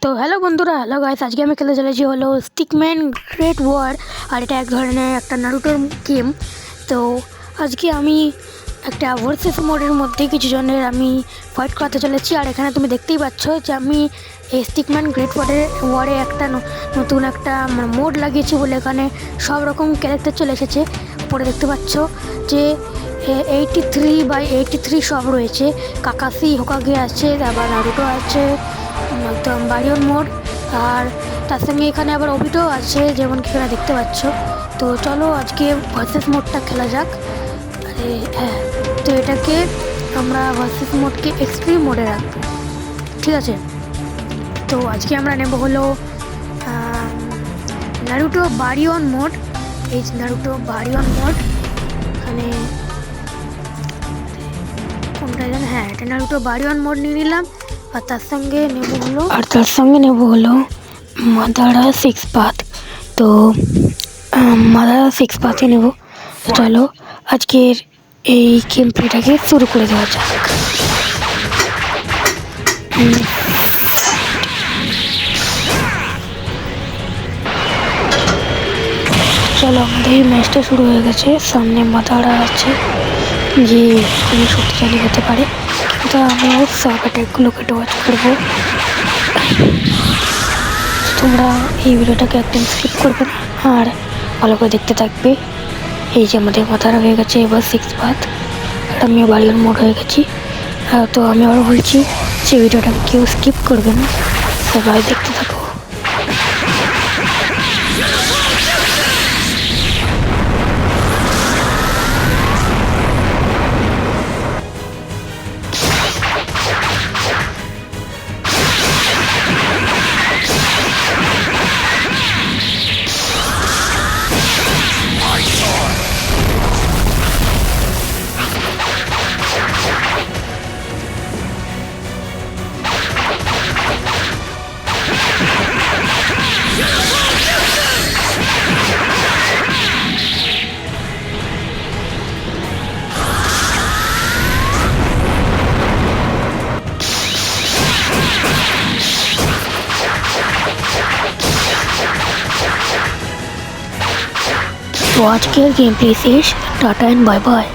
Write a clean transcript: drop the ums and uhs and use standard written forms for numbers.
তো হ্যালো বন্ধুরা, hello guys, আজকে আমি খেলতে চলেছি হলো স্টিকম্যান গ্রেট ওয়ার। আর এটা এক ধরনের একটা নারুটোর গেম। তো আজকে আমি একটা ভার্সেস মোডের মধ্যে কিছু জনের আমি ফাইট করতে চলেছি। আর এখানে তুমি দেখতেই পাচ্ছ যে আমি এই স্টিকম্যান গ্রেট ওয়ারে একটা নতুন একটা মোড লাগিয়েছি বলে এখানে সব রকম ক্যারেক্টার চলে এসেছে। পরে দেখতে পাচ্ছ যে 83/83 সব রয়েছে। কাকাসি হোকাগে আছে, আবার নারুটো আছে, একদম বাড়িয়ন মোড। আর তার সঙ্গে এখানে আবার ওবিটো আছে, যেমন কি এখানে দেখতে পাচ্ছ। তো চলো আজকে ভার্সেস মোডটা খেলা যাক। আরে হ্যাঁ, তো এটাকে আমরা ভার্সেস মোডকে এক্সট্রিম মোডে রাখবো, ঠিক আছে। তো আজকে আমরা নেব হলো নারুটো বাড়িয়ন মোড। এই নারুটো বাড়িয়ন মোড এখানে কোনটা জানেন? হ্যাঁ, এটা নারুটো বাড়িয়ন মোড নিয়ে নিলাম। আর তার সঙ্গে নেব হলো মাদারা 6 পাথ। তো মাদারা 6 পাথই নেব। চলো আজকের এই গেম প্লেটাকে শুরু করে দেওয়া যাক। চলো, আমাদের এই ম্যাচটা শুরু হয়ে গেছে। সামনে মাদারা আছে, যে খুবই শক্তিশালী হতে পারে, কিন্তু আমি ওর সব অ্যাটাকগুলোকে ডচ করবো। তোমরা এই ভিডিওটাকে একদম স্কিপ করবে না আর ভালো করে দেখতে থাকবে। এই যে আমাদের মাথারা হয়ে গেছে এবার 6 পাথ, আর আমিও বাড়ির মোড হয়ে গেছি। তো আমি আরও বলছি যে ভিডিওটাকে কেউ স্কিপ করবে না, সবাই দেখতে থাকো। তো আজকের গেম প্লে শেষ। Tata and bye by.